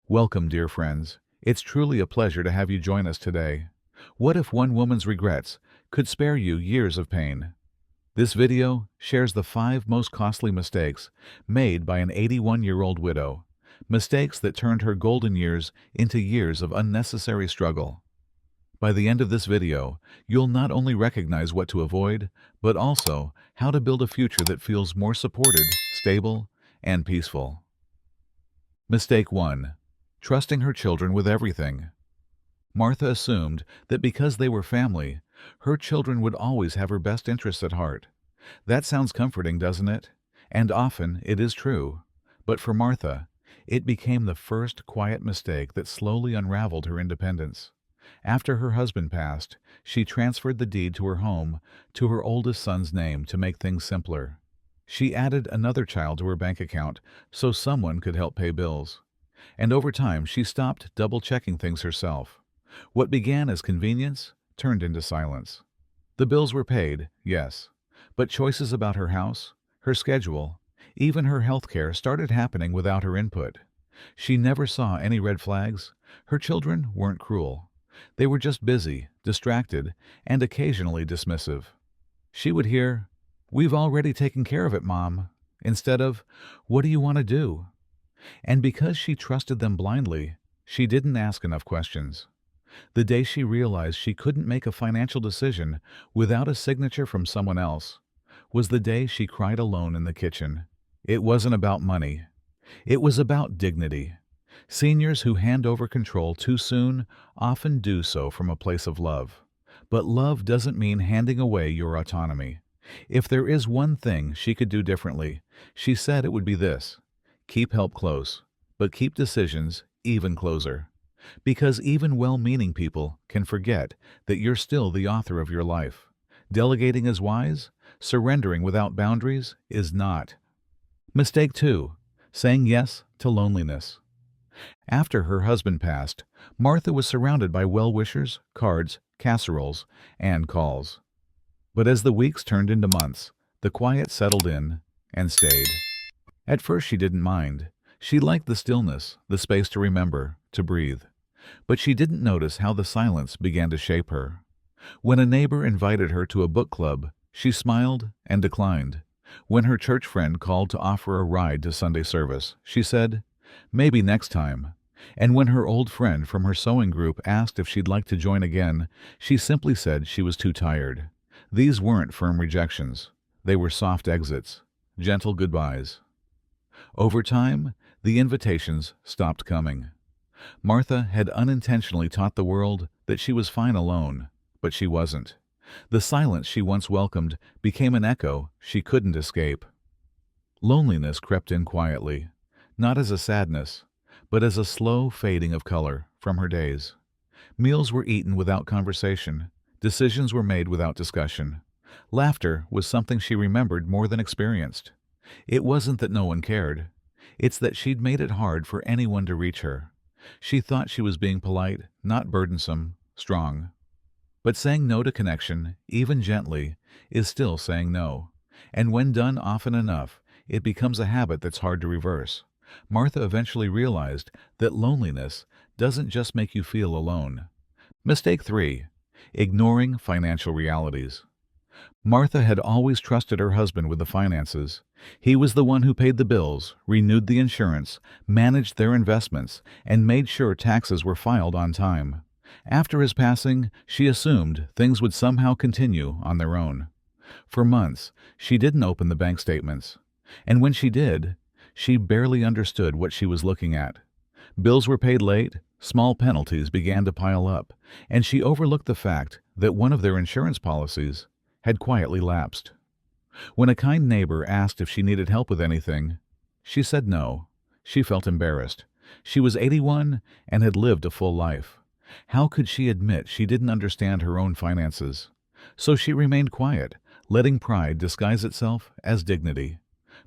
Welcome, dear friends. It's truly a pleasure to have you join us today. What if one woman's regrets could spare you years of pain? This video shares the 5 most costly mistakes made by an 81-year-old widow, mistakes that turned her golden years into years of unnecessary struggle. By the end of this video, you'll not only recognize what to avoid, but also how to build a future that feels more supported, stable, and peaceful. Mistake 1. Trusting her children with everything. Martha assumed that because they were family, her children would always have her best interests at heart. That sounds comforting, doesn't it? And often it is true. But for Martha, it became the first quiet mistake that slowly unraveled her independence. After her husband passed, she transferred the deed to her home to her oldest son's name to make things simpler. She added another child to her bank account so someone could help pay bills. And over time, she stopped double-checking things herself. What began as convenience turned into silence. The bills were paid, yes, but choices about her house, her schedule, even her health care started happening without her input. She never saw any red flags. Her children weren't cruel. They were just busy, distracted, and occasionally dismissive. She would hear, "We've already taken care of it, Mom," instead of, "What do you want to do?" And because she trusted them blindly, she didn't ask enough questions. The day she realized she couldn't make a financial decision without a signature from someone else was the day she cried alone in the kitchen. It wasn't about money. It was about dignity. Seniors who hand over control too soon often do so from a place of love. But love doesn't mean handing away your autonomy. If there is one thing she could do differently, she said it would be this: keep help close, but keep decisions even closer. Because even well-meaning people can forget that you're still the author of your life. Delegating is wise, surrendering without boundaries is not. Mistake 2. Saying yes to loneliness. After her husband passed, Martha was surrounded by well-wishers, cards, casseroles, and calls. But as the weeks turned into months, the quiet settled in and stayed. At first she didn't mind. She liked the stillness, the space to remember, to breathe. But she didn't notice how the silence began to shape her. When a neighbor invited her to a book club, she smiled and declined. When her church friend called to offer a ride to Sunday service, she said, "Maybe next time." And when her old friend from her sewing group asked if she'd like to join again, she simply said she was too tired. These weren't firm rejections. They were soft exits, gentle goodbyes. Over time, the invitations stopped coming. Martha had unintentionally taught the world that she was fine alone, but she wasn't. The silence she once welcomed became an echo she couldn't escape. Loneliness crept in quietly, not as a sadness, but as a slow fading of color from her days. Meals were eaten without conversation. Decisions were made without discussion. Laughter was something she remembered more than experienced. It wasn't that no one cared. It's that she'd made it hard for anyone to reach her. She thought she was being polite, not burdensome, strong. But saying no to connection, even gently, is still saying no. And when done often enough, it becomes a habit that's hard to reverse. Martha eventually realized that loneliness doesn't just make you feel alone. Mistake 3. Ignoring financial realities. Martha had always trusted her husband with the finances. He was the one who paid the bills, renewed the insurance, managed their investments, and made sure taxes were filed on time. After his passing, she assumed things would somehow continue on their own. For months, she didn't open the bank statements. And when she did, she barely understood what she was looking at. Bills were paid late, small penalties began to pile up, and she overlooked the fact that one of their insurance policies had quietly lapsed. When a kind neighbor asked if she needed help with anything, she said no. She felt embarrassed. She was 81 and had lived a full life. How could she admit she didn't understand her own finances? So she remained quiet, letting pride disguise itself as dignity.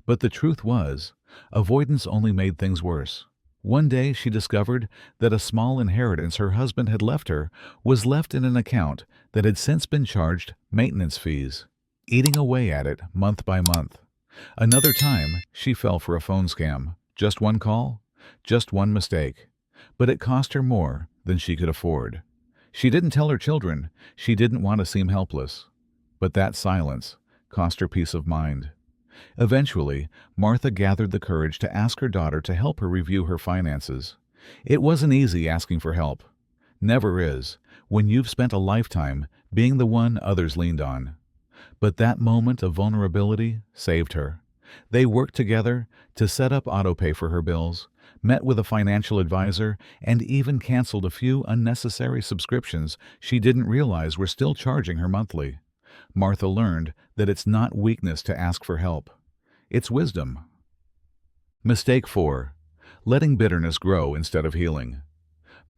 But the truth was, avoidance only made things worse. One day she discovered that a small inheritance her husband had left her was left in an account that had since been charged maintenance fees, eating away at it month by month. Another time, she fell for a phone scam. Just one call, just one mistake. but it cost her more than she could afford. She didn't tell her children. She didn't want to seem helpless. But that silence cost her peace of mind. Eventually, Martha gathered the courage to ask her daughter to help her review her finances. It wasn't easy asking for help. Never is, when you've spent a lifetime being the one others leaned on. But that moment of vulnerability saved her. They worked together to set up autopay for her bills, met with a financial advisor, and even canceled a few unnecessary subscriptions she didn't realize were still charging her monthly. Martha learned that it's not weakness to ask for help. It's wisdom. Mistake 4. Letting bitterness grow instead of healing.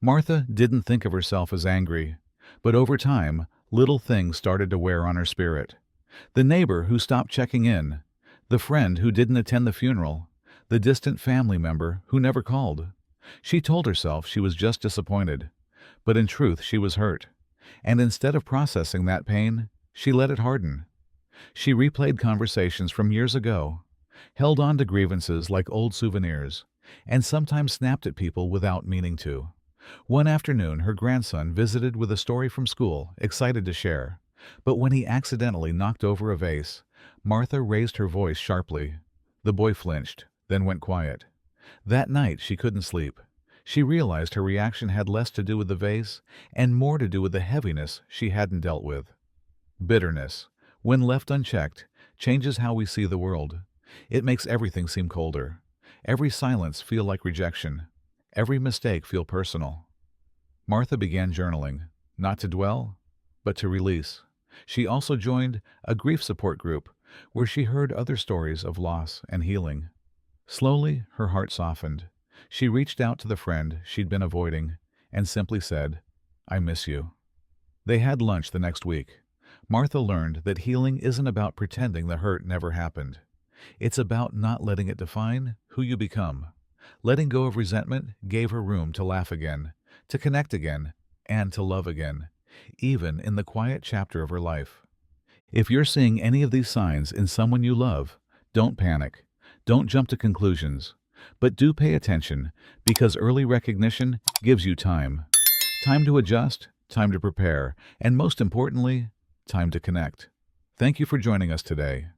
Martha didn't think of herself as angry, but over time, little things started to wear on her spirit. The neighbor who stopped checking in, the friend who didn't attend the funeral, the distant family member who never called. She told herself she was just disappointed, but in truth she was hurt. And instead of processing that pain, she let it harden. She replayed conversations from years ago, held on to grievances like old souvenirs, and sometimes snapped at people without meaning to. One afternoon, her grandson visited with a story from school, excited to share. But when he accidentally knocked over a vase, Martha raised her voice sharply. The boy flinched, then went quiet. That night, she couldn't sleep. She realized her reaction had less to do with the vase and more to do with the heaviness she hadn't dealt with. Bitterness, when left unchecked, changes how we see the world. It makes everything seem colder. Every silence feel like rejection. Every mistake feel personal. Martha began journaling, not to dwell, but to release. She also joined a grief support group where she heard other stories of loss and healing. Slowly, her heart softened. She reached out to the friend she'd been avoiding and simply said, "I miss you." They had lunch the next week. Martha learned that healing isn't about pretending the hurt never happened. It's about not letting it define who you become. Letting go of resentment gave her room to laugh again, to connect again, and to love again, even in the quiet chapter of her life. If you're seeing any of these signs in someone you love, don't panic. Don't jump to conclusions. But do pay attention, because early recognition gives you time. Time to adjust, time to prepare, and most importantly, time to connect. Thank you for joining us today.